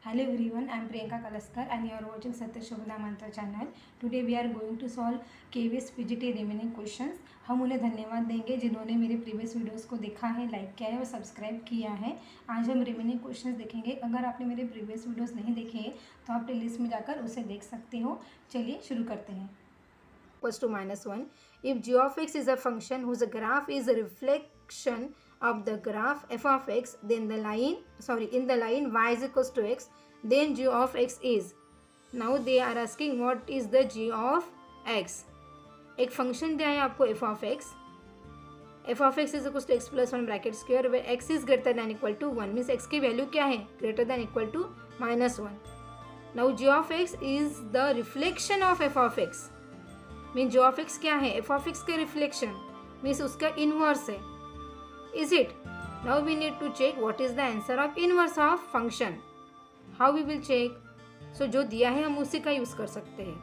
Hello everyone, I am Priyanka Kalaskar and you are watching Satya Shubhda Mantra channel. Today we are going to solve KVS PGT remaining questions. हम उन्हें धन्यवाद देंगे जिन्होंने मेरे previous videos को देखा है, लाइक किया है और सब्सक्राइब किया है। आज हम रिमेनिंग क्वेश्चंस देखेंगे। अगर आपने मेरे प्रीवियस वीडियोस नहीं देखे हैं तो आप प्लेलिस्ट में जाकर उसे देख सकते हो। चलिए शुरू करते हैं। Equals to -1. If g of x is a function whose graph is a reflection of the graph f of x, then in the line y is equals to x, then g of x is. Now they are asking what is the g of x. एक function दिया है आपको f of x. f of x is equals to x plus 1 bracket square where x is greater than equal to 1 means x की value क्या है, greater than equal to -1. Now g of x is the reflection of f of x. Mean g of x क्या है, f of x के reflection means उसका inverse है. Is it? Now we need to check what is the answer of inverse of function. How we will check? So जो दिया है हम उसी का यूज कर सकते हैं.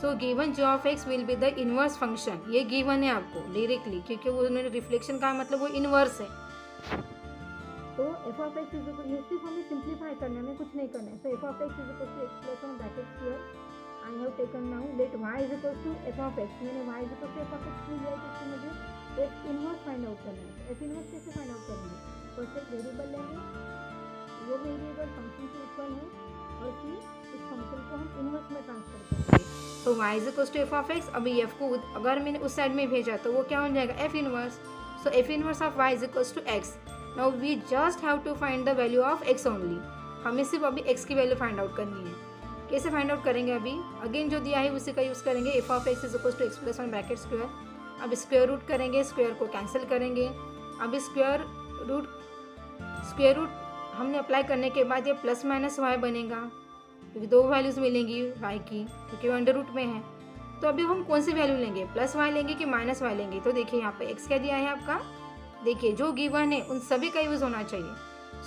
So given g of x will be the inverse function. ये गिवन है आपको डायरेक्टली क्योंकि वो उन्होंने रिफ्लेक्शन का मतलब वो इनवर्स है. तो F of x is equal, ये सिर्फ हमें सिंप्लीफाई करना है, हमें कुछ नहीं करना है. So f of x is equal to x plus 1 bracket square. I have taken now let y is equal to f of x. मैंने y is equal to f of x क्यों लिया क्योंकि मुझे f इनवर्स फाइंड आउट करना है. f inverse कैसे find out करेंगे? First एक वेरिएबल लेंगे, वो वेरिएबल फंक्शन के इक्वल है और फिर इस फंक्शन को हम इनवर्स में ट्रांसफर करेंगे. तो y is equal to f of x. अभी f को अगर मैंने उस साइड में भेजा तो वो क्या हो जाएगा, f inverse. So f inverse of y is equal to x. Now we just have to find the value of x only. हमें सिर्फ अभी x की वैल्यू फाइंड आउट करनी है. कैसे फाइंड आउट करेंगे? अभी अगेन जो दिया है उसी का यूज़ करेंगे. F of x is equal to x plus 1 bracket square. अब स्क्वायर रूट करेंगे, स्क्वायर को कैंसिल करेंगे. अब स्क्वायर रूट हमने अप्लाई करने के बाद ये प्लस माइनस वाई बनेगा क्योंकि दो वैल्यूज़ मिलेंगी वाई की क्योंकि वो अंडर रूट में है. तो अभी हम कौन सी वैल्यू लेंगे, प्लस वाई लेंगे कि माइनस वाई लेंगे? तो देखिए यहाँ पे एक्स क्या दिया है आपका, देखिए जो गिवन है उन सभी का यूज़ होना चाहिए.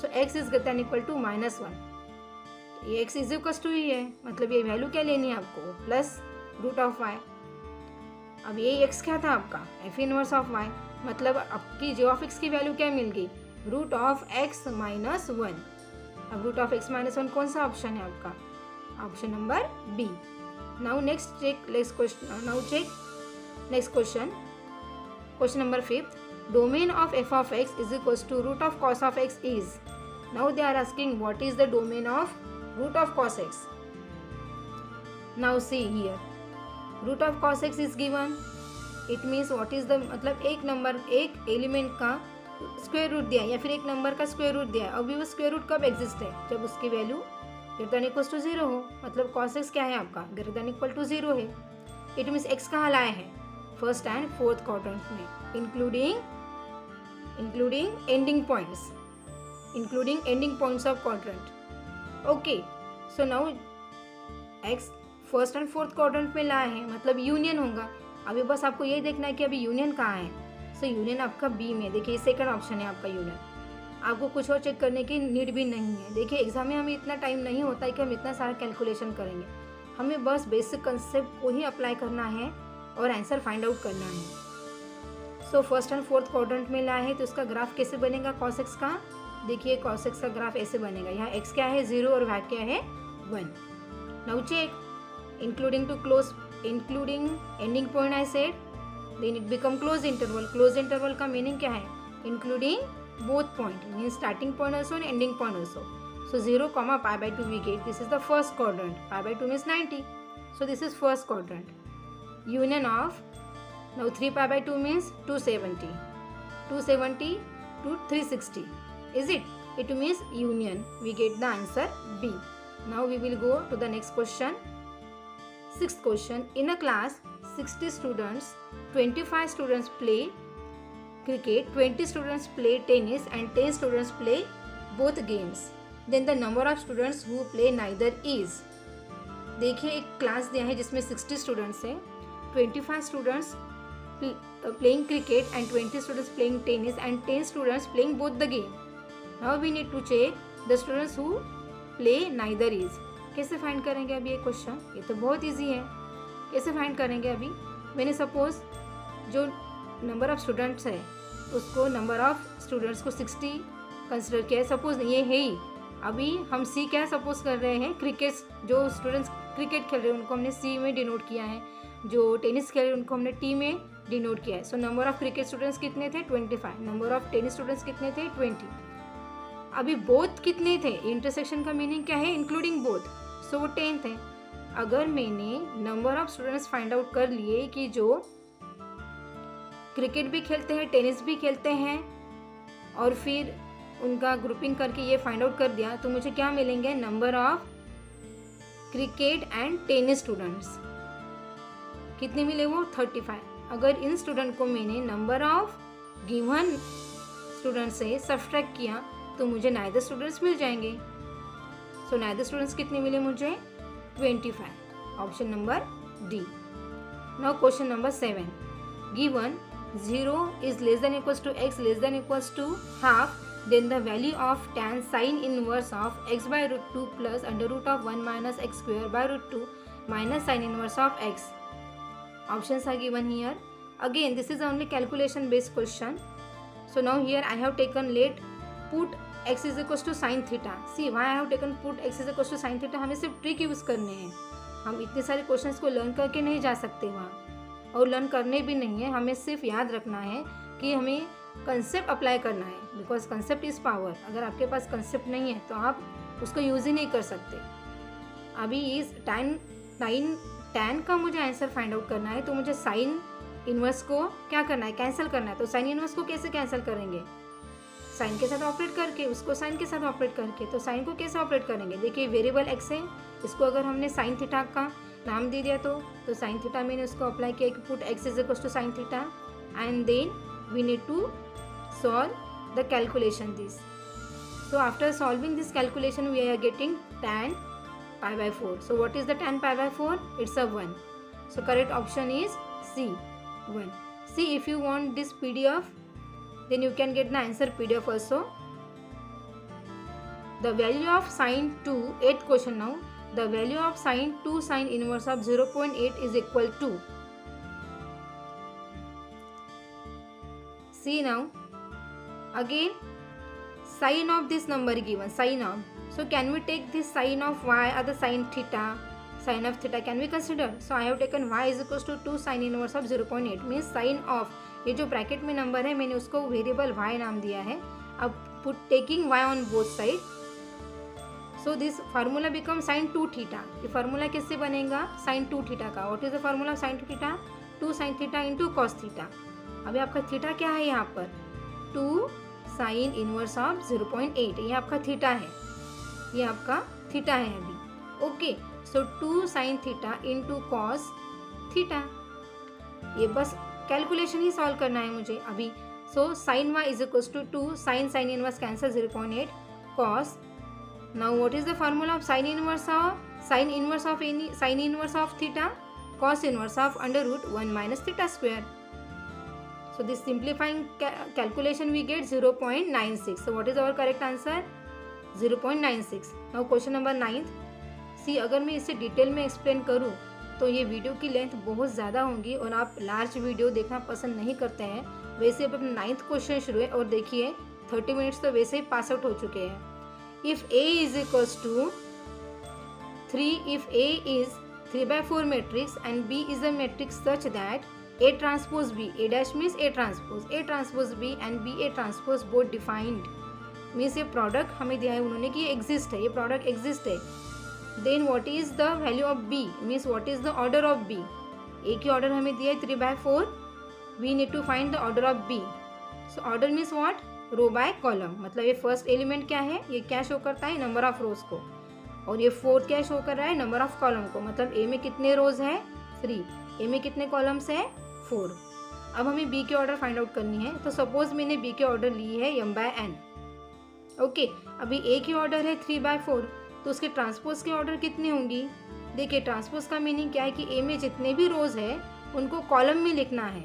So x is greater than equal to -1. ये x इज इक्वल टू ही है, मतलब ये वैल्यू क्या लेनी है आपको, प्लस रूट ऑफ y. अब ये x क्या था आपका, f इनवर्स ऑफ y. मतलब आपकी जी ऑफ x की वैल्यू क्या मिल गई, रूट ऑफ x माइनस 1. अब रूट ऑफ x माइनस 1 कौन सा ऑप्शन है आपका, option number B. Now next question. Question number 5. Domain of f of x is equal to root of cos of x is. Now they are asking what is the domain of root of cos x. Now see here, root of cos x is given. It means what is the, मतलब एक element का square root दिया है या फिर एक number का square root दिया है. अभी वो स्क्वायर रूट कब एग्जिस्ट है, जब उसकी value greater than equal to 0 हो. मतलब cos x क्या है आपका, ग्रेटर देन इक्वल टू 0 है. इट मीन्स x कहाँ लाए हैं, फर्स्ट एंड फोर्थ क्वाड्रेंट में, including ending points of quadrant. Okay, so now x first and fourth quadrant में लाए हैं, मतलब यूनियन होगा. अभी बस आपको ये देखना है कि अभी यूनियन कहाँ है. सो यूनियन आपका बी में, देखिए सेकंड ऑप्शन है आपका यूनियन. आपको कुछ और चेक करने की नीड भी नहीं है. देखिए एग्जाम में हमें इतना टाइम नहीं होता है कि हम इतना सारा कैलकुलेशन करेंगे. हमें बस बेसिक कंसेप्ट को ही अप्लाई करना है और आंसर फाइंड आउट करना है. So first and fourth quadrant में लाए हैं तो उसका ग्राफ कैसे बनेगा कॉस एक्स का. देखिए cos x का ग्राफ ऐसे बनेगा. यहाँ x क्या है 0 और y क्या है 1. Now check, including ending point I said, then it become close interval. Close interval का मीनिंग क्या है, including both point mean starting point also and ending point also. So 0, π/2 we get. This is the first quadrant. π/2 means 90. So this is first quadrant. Union of, now 3π/2 means 270 to 360. Is it? It means union. We get the answer B. Now we will go to the next question. Sixth question. In a class, 60 students, 25 students play cricket, 20 students play tennis and 10 students play both games. Then the number of students who play neither is. देखिए एक class दिया है जिसमें 60 students हैं, 25 students playing cricket and 20 students playing tennis and 10 students playing both the game. Now we need to check the students who play neither is. कैसे find करेंगे अभी ये क्वेश्चन, ये तो बहुत इजी है. कैसे फाइंड करेंगे अभी, मैंने सपोज जो नंबर ऑफ स्टूडेंट्स है उसको नंबर ऑफ स्टूडेंट्स को 60 कंसिडर किया है. सपोज ये है ही अभी हम सी क्या सपोज कर रहे हैं, क्रिकेट, जो स्टूडेंट्स क्रिकेट खेल रहे हैं उनको हमने सी में डिनोट किया है, जो टेनिस खेल रहे हैं उनको हमने टी में डिनोट किया है। So number of cricket students कितने थे 25, नंबर ऑफ टेनिस स्टूडेंट्स कितने थे 20। अभी बोथ कितने थे, इंटरसेक्शन का मीनिंग क्या है, इंक्लूडिंग बोथ, सो वो 10 थे। अगर मैंने number of students find out कर लिए कि जो क्रिकेट भी खेलते हैं टेनिस भी खेलते हैं और फिर उनका ग्रुपिंग करके ये फाइंड आउट कर दिया, तो मुझे क्या मिलेंगे, number of cricket and tennis students कितने मिले, वो 35। अगर इन स्टूडेंट को मैंने नंबर ऑफ गिवन स्टूडेंट से सब्सट्रैक्ट किया तो मुझे नाइदर स्टूडेंट्स मिल जाएंगे। सो नाइदर स्टूडेंट्स कितने मिले मुझे 25, option number D. Now question number 7, given 0 is less than equals to x less than equals to half, then the value of tan sine inverse of x by root 2 plus under root of 1 minus x square by root 2 minus sine inverse of x. Options are given here. Again, this is only calculation based question. So now here I have taken, let put x is equals to sin theta. See why I have taken put x is equals to sin theta. हमें सिर्फ trick use करने हैं, हम इतने सारे questions को learn करके नहीं जा सकते वहाँ, और लर्न करने भी नहीं है, हमें सिर्फ याद रखना है कि हमें कंसेप्ट अप्लाई करना है, बिकॉज कंसेप्ट इज़ पावर। अगर आपके पास कंसेप्ट नहीं है तो आप उसको यूज़ ही नहीं कर सकते। अभी इस tan का मुझे आंसर फाइंड आउट करना है, तो मुझे साइन इनवर्स को क्या करना है, कैंसिल करना है। तो साइन इनवर्स को कैसे कैंसिल करेंगे, साइन के साथ ऑपरेट करके, उसको साइन के साथ ऑपरेट करके। तो साइन को कैसे ऑपरेट करेंगे, देखिए वेरिएबल एक्स है, इसको अगर हमने साइन थीटा का नाम दे दिया तो साइन थीटा मैंने उसको अप्लाई किया कि put x is equal to sine theta, and then we need to solve the calculation this. So after solving this calculation we are getting tan pi by 4. So what is the tan pi by 4? It's a 1. So correct option is C, 1. See, if you want this PDF, then you can get the answer PDF also. The value of sine 2, 8th question now. The value of sine 2 sine inverse of 0.8 is equal to. See now, again sine of this number given, sine of. So can we take this sine of y or the sine theta? Sine of theta can we consider? So I have taken y is equals to 2 sine inverse of 0.8 means sine of, ये जो bracket में number है मैंने उसको variable y नाम दिया है। अब put taking y on both side, so this formula become sin 2 theta. ये फार्मूला किससे बनेगा, sin 2 थीटा का। What is the formula of sin 2 theta, 2 sin theta into cos theta. अभी आपका थीटा क्या है यहाँ पर, 2 साइन इनवर्स ऑफ 0.8, ये आपका थीटा है, ये आपका थीटा है अभी। Okay, so 2 sine theta into cos theta, ये बस कैलकुलेशन ही सॉल्व करना है मुझे अभी। So sine y is equals to 2 sine inverse cancel 0.8 cos. Now what is the formula of sine inverse of theta, cos inverse of under root 1 minus theta square. So this simplifying calculation we get 0.96. So what is our correct answer? 0.96. Now question number 9th. See, अगर मैं इसे detail में explain करूँ तो ये video की length बहुत ज़्यादा होगी और आप लार्ज वीडियो देखना पसंद नहीं करते हैं। वैसे अब अपना 9th क्वेश्चन शुरू है और देखिए 30 मिनट्स तो वैसे ही पास आउट हो चुके हैं। If A is equals to 3, if A is 3/4 matrix and B is a matrix such that A transpose B, A dash means A transpose B and B A transpose both defined, means ये product हमें दिया है उन्होंने कि ये exist है, ये product exist है। Then what is the value of B, means what is the order of B। A की ऑर्डर हमें दिया है 3/4, we need to find the order of B। So order means what, row by column, मतलब ये first element क्या है, ये क्या शो करता है, नंबर ऑफ रोज को, और ये फोर्थ क्या शो कर रहा है, नंबर ऑफ कॉलम को। मतलब A में कितने रोज है 3, A में कितने कॉलम्स है 4। अब हमें B के ऑर्डर फाइंड आउट करनी है। तो सपोज मैंने B के ऑर्डर ली है m/n। ओके, अभी A की ऑर्डर है 3/4, तो उसके ट्रांसपोज के ऑर्डर कितने होंगी। देखिए ट्रांसपोज का मीनिंग क्या है कि A में जितने भी रोज है उनको कॉलम में लिखना है,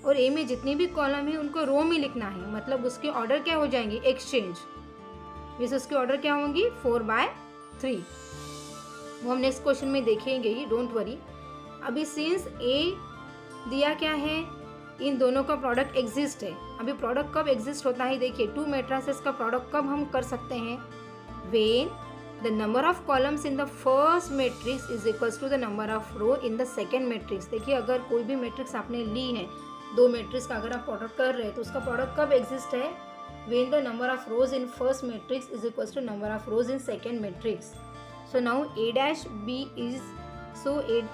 और A में जितनी भी कॉलम है उनको रो में लिखना है। मतलब उसके ऑर्डर क्या हो जाएंगे, एक्सचेंज, वैसे उसके ऑर्डर क्या होंगी 4/3। वो हम नेक्स्ट क्वेश्चन में देखेंगे ही, डोंट वरी। अभी सिंस A दिया क्या है, इन दोनों का प्रोडक्ट एग्जिस्ट है। अभी प्रोडक्ट कब एग्जिस्ट होता है, देखिए 2 मैट्रिसेस का प्रोडक्ट कब हम कर सकते हैं, when the number of columns in the first matrix is equals to the number of row in the second matrix। देखिए अगर कोई भी मैट्रिक्स आपने ली है, दो मैट्रिक्स का अगर आप प्रोडक्ट कर रहे हैं तो उसका प्रोडक्ट कब एग्जिस्ट है? when the number of rows in first matrix is equals to number of rows in second matrix। so now A dash B is, so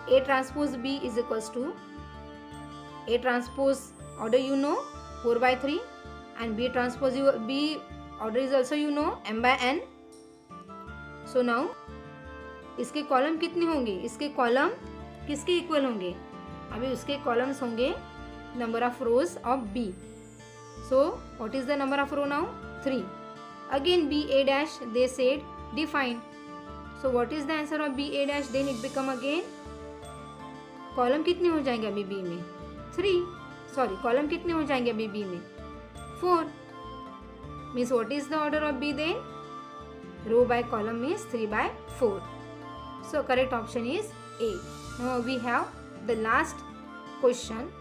A transpose B is equals to A transpose order you know 4/3 and B transpose B order is also you know m/n। so now इसके column कितने होंगे? इसके column किसके equal होंगे? अभी उसके columns होंगे number of rose of B। so what is the number of row now? 3। again B A dash they said define। so what is the answer of B A dash? then it become again column कितने हो जाएंगे अभी B में? 3। Sorry column कितने हो जाएंगे अभी B में? 4। means what is the order of B then? row by column means 3/4। so correct option is A। now we have the last question।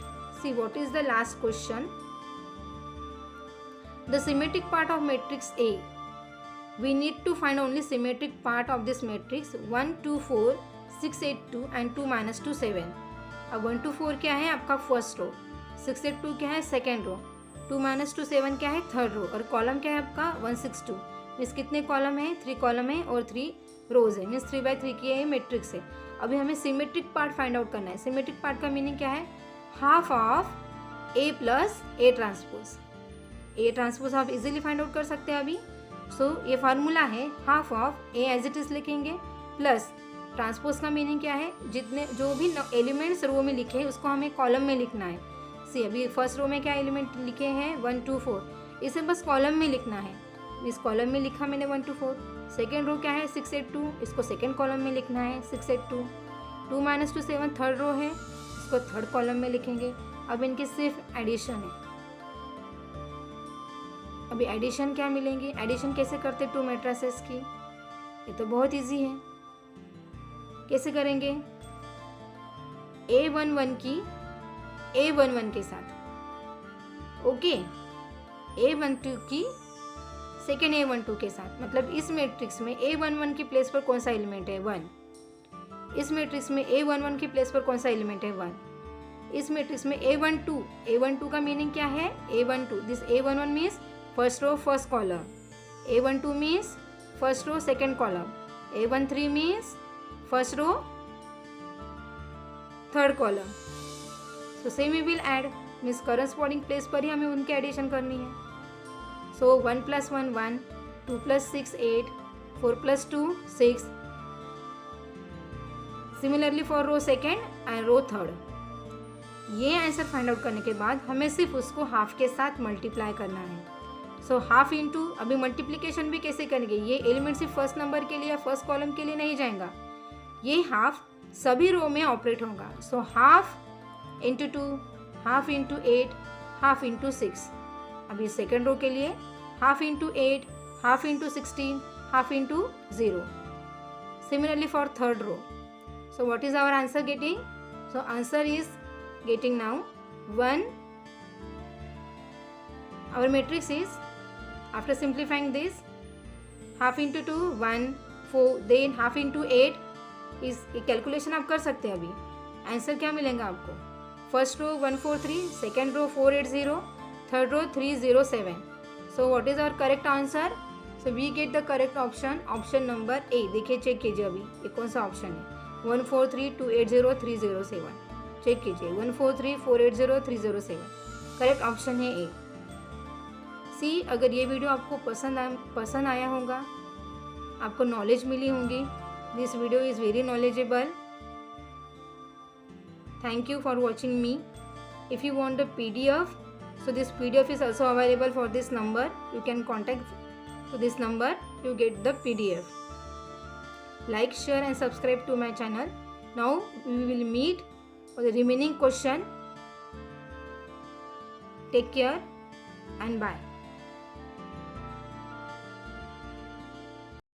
see what is the last question? the symmetric part of matrix A। we need to find only symmetric part of this matrix 1 2 4 6 8 2 and 2 - 2 7। अब 1 2 4 क्या है आपका first row, 6 8 2 क्या है second row, 2 - 2 7 क्या है third row, और column क्या है आपका 1 6 2। मीन्स कितने कॉलम है? 3 कॉलम है और 3 रोज है। मीन्स 3/3 की ये मैट्रिक्स है। अभी हमें सिमेट्रिक पार्ट फाइंड आउट करना है। सिमेट्रिक पार्ट का मीनिंग क्या है? Half of A plus A transpose. A transpose आप इजीली फाइंड आउट कर सकते हैं अभी। सो ये फार्मूला है half of A as it is लिखेंगे प्लस ट्रांसपोज का मीनिंग क्या है? जितने जो भी एलिमेंट्स रो में लिखे हैं उसको हमें कॉलम में लिखना है। सी अभी फर्स्ट रो में क्या एलिमेंट लिखे हैं 1 2 4, इसे बस कॉलम में लिखना है। इस कॉलम में लिखा मैंने 1 2 4। सेकेंड रो क्या है 6 8 2, इसको सेकेंड कॉलम में लिखना है 6 8 2। 2 - 2 7 थर्ड रो है, इसको थर्ड कॉलम में लिखेंगे। अब इनकी सिर्फ एडिशन है। अभी एडिशन क्या मिलेंगी? एडिशन कैसे करते 2 मैट्रिसेस की? ये तो बहुत इजी है। कैसे करेंगे? A11 की A11 के साथ, ओके, A12 की सेकेंड A12 के साथ। मतलब इस मैट्रिक्स में A11 की प्लेस पर कौन सा एलिमेंट है? 1। इस मैट्रिक्स में A11 की प्लेस पर कौन सा एलिमेंट है? 1। इस मैट्रिक्स में A12 का मीनिंग क्या है? A12 this A11 means first row first column, A12 means first row second column, A13 means first row third column. So same we will add, means corresponding place पर ही हमें उनकी addition करनी है। So 1 + 1 1, 2 + 6 8, 4 + 2 6। Similarly for row second and row third. ये answer find out करने के बाद हमें सिर्फ उसको हाफ के साथ मल्टीप्लाई करना है। सो हाफ इंटू, अभी मल्टीप्लीकेशन भी कैसे करेंगे? ये एलिमेंट सिर्फ फर्स्ट नंबर के लिए या फर्स्ट कॉलम के लिए नहीं जाएगा, ये हाफ सभी रो में ऑपरेट होगा। So half into 2, half into 8, half into 6। अभी सेकेंड रो के लिए half into 8, half into 16, half into 0। Similarly for third row. So what is our answer getting? So answer is getting now 1. Our matrix is, after simplifying this, half into 2 1 4, then half into 8 इस calculation आप कर सकते हैं। अभी answer क्या मिलेगा आपको? First row 1 4 3, second row 4 8 0, third row 3 0 7। So what is our correct answer? So we get the correct option, option number A. देखिए चेक कीजिए अभी ये कौन सा ऑप्शन है। 1 4 3 2 8 0 3 0 7। चेक कीजिए 1 4 3 4 8 0 3 0 7, करेक्ट ऑप्शन है ए। सी अगर ये वीडियो आपको पसंद आया होगा, आपको नॉलेज मिली होंगी, this video is very knowledgeable. Thank you for watching me. If you want the PDF, so this PDF is also available for this number. You can contact to this number to get the PDF. Like, share and subscribe to my channel. Now we will meet for the remaining question. Take care and bye.